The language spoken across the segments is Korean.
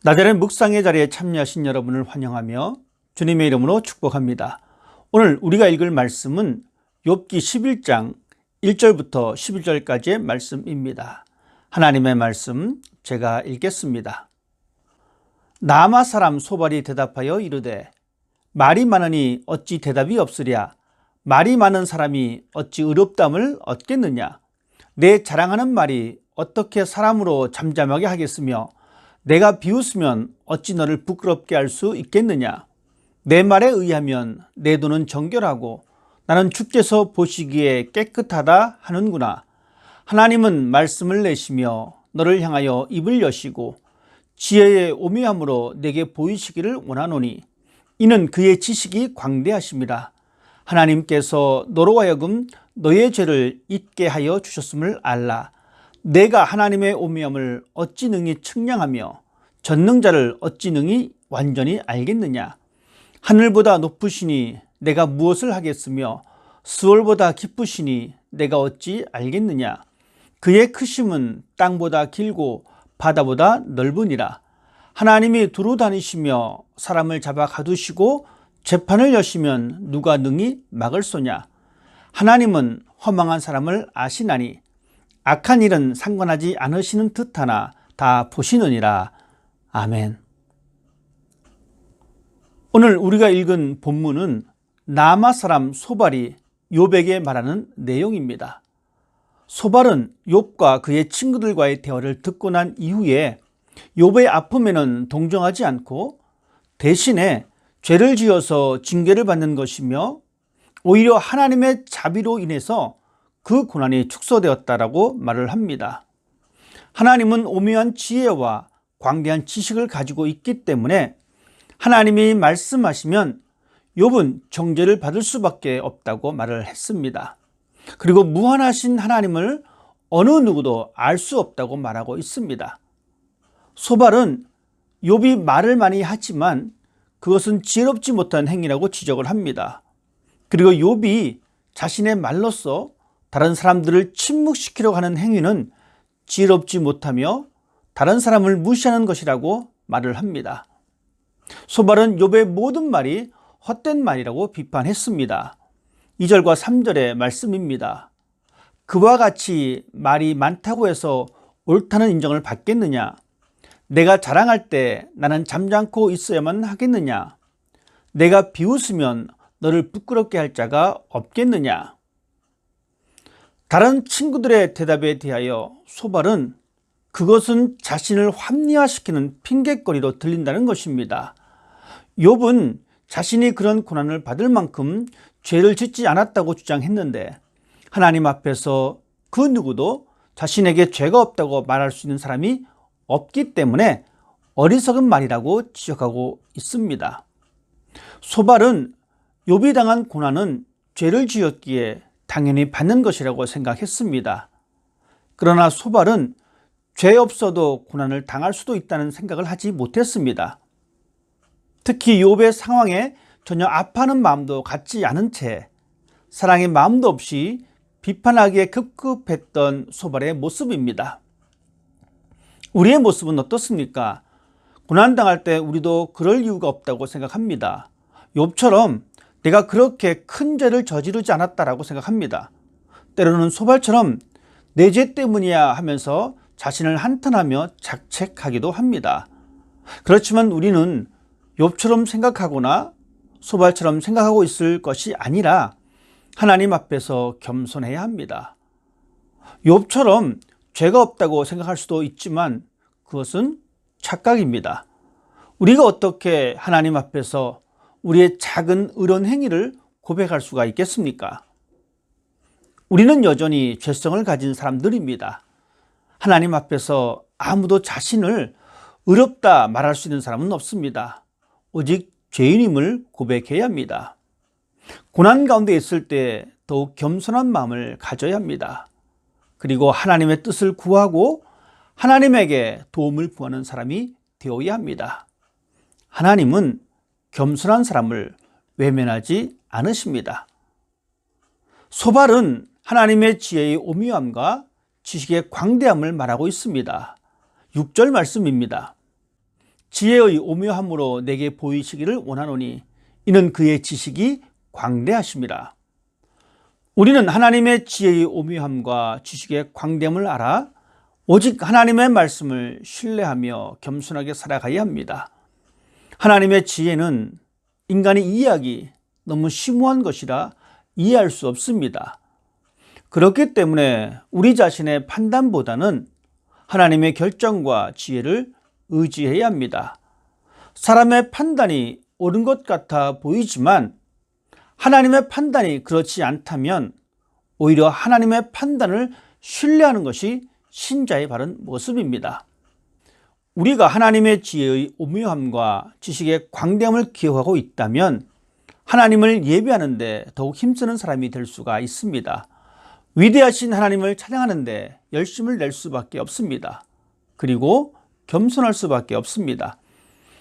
나자렛 묵상의 자리에 참여하신 여러분을 환영하며 주님의 이름으로 축복합니다. 오늘 우리가 읽을 말씀은 욥기 11장 1절부터 11절까지의 말씀입니다. 하나님의 말씀 제가 읽겠습니다. 나아마 사람 소발이 대답하여 이르되 말이 많으니 어찌 대답이 없으랴. 말이 많은 사람이 어찌 의롭담을 얻겠느냐. 내 자랑하는 말이 어떻게 사람으로 잠잠하게 하겠으며 내가 비웃으면 어찌 너를 부끄럽게 할 수 있겠느냐. 내 말에 의하면 내 눈은 정결하고 나는 주께서 보시기에 깨끗하다 하는구나. 하나님은 말씀을 내시며 너를 향하여 입을 여시고 지혜의 오묘함으로 내게 보이시기를 원하노니 이는 그의 지식이 광대하심이라. 하나님께서 너로 하여금 너의 죄를 잊게 하여 주셨음을 알라. 내가 하나님의 오묘함을 어찌 능히 측량하며 전능자를 어찌 능히 완전히 알겠느냐. 하늘보다 높으시니 내가 무엇을 하겠으며 스월보다 깊으시니 내가 어찌 알겠느냐. 그의 크심은 땅보다 길고 바다보다 넓으니라. 하나님이 두루 다니시며 사람을 잡아 가두시고 재판을 여시면 누가 능히 막을 소냐. 하나님은 허망한 사람을 아시나니 악한 일은 상관하지 않으시는 듯하나 다 보시느니라. 아멘. 오늘 우리가 읽은 본문은 나아마 사람 소발이 욥에게 말하는 내용입니다. 소발은 욥과 그의 친구들과의 대화를 듣고 난 이후에 욥의 아픔에는 동정하지 않고 대신에 죄를 지어서 징계를 받는 것이며 오히려 하나님의 자비로 인해서 그 고난이 축소되었다라고 말을 합니다. 하나님은 오묘한 지혜와 광대한 지식을 가지고 있기 때문에 하나님이 말씀하시면 욥은 정죄를 받을 수밖에 없다고 말을 했습니다. 그리고 무한하신 하나님을 어느 누구도 알 수 없다고 말하고 있습니다. 소발은 욥이 말을 많이 하지만 그것은 지혜롭지 못한 행위라고 지적을 합니다. 그리고 욥이 자신의 말로써 다른 사람들을 침묵시키려고 하는 행위는 지혜롭지 못하며 다른 사람을 무시하는 것이라고 말을 합니다. 소발은 욥의 모든 말이 헛된 말이라고 비판했습니다. 2절과 3절의 말씀입니다. 그와 같이 말이 많다고 해서 옳다는 인정을 받겠느냐. 내가 자랑할 때 나는 잠잠고 있어야만 하겠느냐. 내가 비웃으면 너를 부끄럽게 할 자가 없겠느냐. 다른 친구들의 대답에 대하여 소발은 그것은 자신을 합리화시키는 핑계거리로 들린다는 것입니다. 욥은 자신이 그런 고난을 받을 만큼 죄를 짓지 않았다고 주장했는데 하나님 앞에서 그 누구도 자신에게 죄가 없다고 말할 수 있는 사람이 없기 때문에 어리석은 말이라고 지적하고 있습니다. 소발은 욥이 당한 고난은 죄를 지었기에 당연히 받는 것이라고 생각했습니다. 그러나 소발은 죄 없어도 고난을 당할 수도 있다는 생각을 하지 못했습니다. 특히 욥의 상황에 전혀 아파하는 마음도 갖지 않은 채 사랑의 마음도 없이 비판하기에 급급했던 소발의 모습입니다. 우리의 모습은 어떻습니까? 고난당할 때 우리도 그럴 이유가 없다고 생각합니다. 욥처럼 내가 그렇게 큰 죄를 저지르지 않았다라고 생각합니다. 때로는 소발처럼 내 죄 때문이야 하면서 자신을 한탄하며 자책하기도 합니다. 그렇지만 우리는 욥처럼 생각하거나 소발처럼 생각하고 있을 것이 아니라 하나님 앞에서 겸손해야 합니다. 욥처럼 죄가 없다고 생각할 수도 있지만 그것은 착각입니다. 우리가 어떻게 하나님 앞에서 우리의 작은 의로운 행위를 고백할 수가 있겠습니까? 우리는 여전히 죄성을 가진 사람들입니다. 하나님 앞에서 아무도 자신을 의롭다 말할 수 있는 사람은 없습니다. 오직 죄인임을 고백해야 합니다. 고난 가운데 있을 때 더욱 겸손한 마음을 가져야 합니다. 그리고 하나님의 뜻을 구하고 하나님에게 도움을 구하는 사람이 되어야 합니다. 하나님은 겸손한 사람을 외면하지 않으십니다. 소발은 하나님의 지혜의 오묘함과 지식의 광대함을 말하고 있습니다. 6절 말씀입니다. 지혜의 오묘함으로 내게 보이시기를 원하노니 이는 그의 지식이 광대하심이라. 우리는 하나님의 지혜의 오묘함과 지식의 광대함을 알아 오직 하나님의 말씀을 신뢰하며 겸손하게 살아가야 합니다. 하나님의 지혜는 인간이 이해하기 너무 심오한 것이라 이해할 수 없습니다. 그렇기 때문에 우리 자신의 판단보다는 하나님의 결정과 지혜를 의지해야 합니다. 사람의 판단이 옳은 것 같아 보이지만 하나님의 판단이 그렇지 않다면 오히려 하나님의 판단을 신뢰하는 것이 신자의 바른 모습입니다. 우리가 하나님의 지혜의 오묘함과 지식의 광대함을 기억하고 있다면 하나님을 예배하는 데 더욱 힘쓰는 사람이 될 수가 있습니다. 위대하신 하나님을 찬양하는 데 열심을 낼 수밖에 없습니다. 그리고 겸손할 수밖에 없습니다.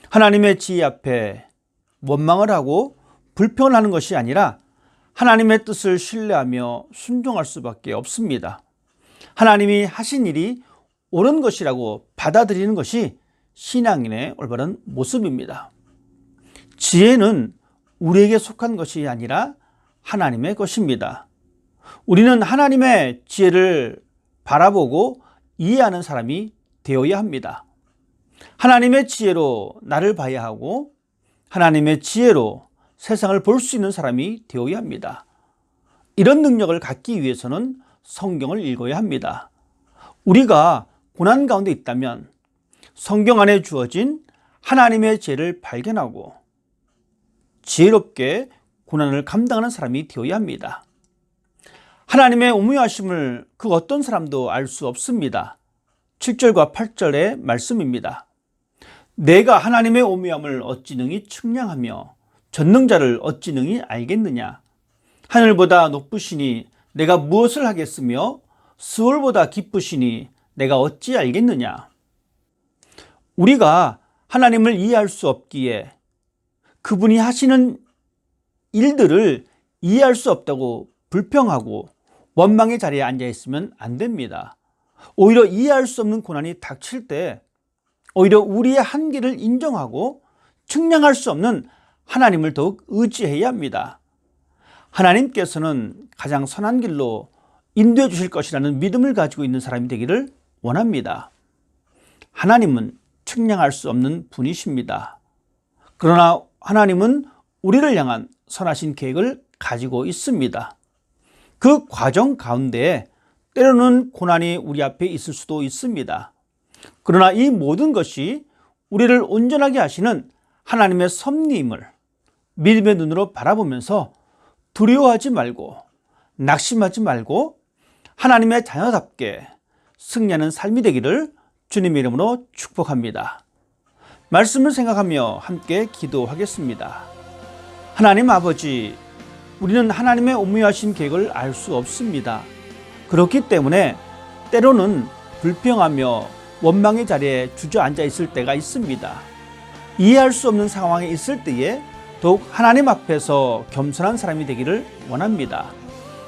하나님의 지혜 앞에 원망을 하고 불평을 하는 것이 아니라 하나님의 뜻을 신뢰하며 순종할 수밖에 없습니다. 하나님이 하신 일이 옳은 것이라고 받아들이는 것이 신앙인의 올바른 모습입니다. 지혜는 우리에게 속한 것이 아니라 하나님의 것입니다. 우리는 하나님의 지혜를 바라보고 이해하는 사람이 되어야 합니다. 하나님의 지혜로 나를 봐야 하고 하나님의 지혜로 세상을 볼 수 있는 사람이 되어야 합니다. 이런 능력을 갖기 위해서는 성경을 읽어야 합니다. 우리가 고난 가운데 있다면 성경 안에 주어진 하나님의 지혜를 발견하고 지혜롭게 고난을 감당하는 사람이 되어야 합니다. 하나님의 오묘하심을 그 어떤 사람도 알 수 없습니다. 7절과 8절의 말씀입니다. 내가 하나님의 오묘함을 어찌 능히 측량하며 전능자를 어찌 능히 알겠느냐. 하늘보다 높으시니 내가 무엇을 하겠으며 스월보다 깊으시니 내가 어찌 알겠느냐. 우리가 하나님을 이해할 수 없기에 그분이 하시는 일들을 이해할 수 없다고 불평하고 원망의 자리에 앉아 있으면 안 됩니다. 오히려 이해할 수 없는 고난이 닥칠 때 오히려 우리의 한계를 인정하고 측량할 수 없는 하나님을 더욱 의지해야 합니다. 하나님께서는 가장 선한 길로 인도해 주실 것이라는 믿음을 가지고 있는 사람이 되기를 원합니다. 하나님은 측량할 수 없는 분이십니다. 그러나 하나님은 우리를 향한 선하신 계획을 가지고 있습니다. 그 과정 가운데 때로는 고난이 우리 앞에 있을 수도 있습니다. 그러나 이 모든 것이 우리를 온전하게 하시는 하나님의 섭리임을 믿음의 눈으로 바라보면서 두려워하지 말고 낙심하지 말고 하나님의 자녀답게 승리하는 삶이 되기를 주님의 이름으로 축복합니다. 말씀을 생각하며 함께 기도하겠습니다. 하나님 아버지, 우리는 하나님의 오묘하신 계획을 알 수 없습니다. 그렇기 때문에 때로는 불평하며 원망의 자리에 주저앉아 있을 때가 있습니다. 이해할 수 없는 상황에 있을 때에 더욱 하나님 앞에서 겸손한 사람이 되기를 원합니다.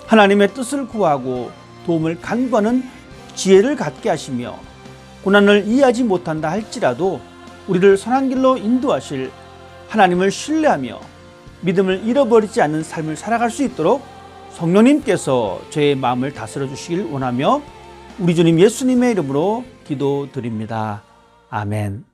하나님의 뜻을 구하고 도움을 간구하는 지혜를 갖게 하시며 고난을 이해하지 못한다 할지라도 우리를 선한 길로 인도하실 하나님을 신뢰하며 믿음을 잃어버리지 않는 삶을 살아갈 수 있도록 성령님께서 저의 마음을 다스려 주시길 원하며 우리 주님 예수님의 이름으로 기도드립니다. 아멘.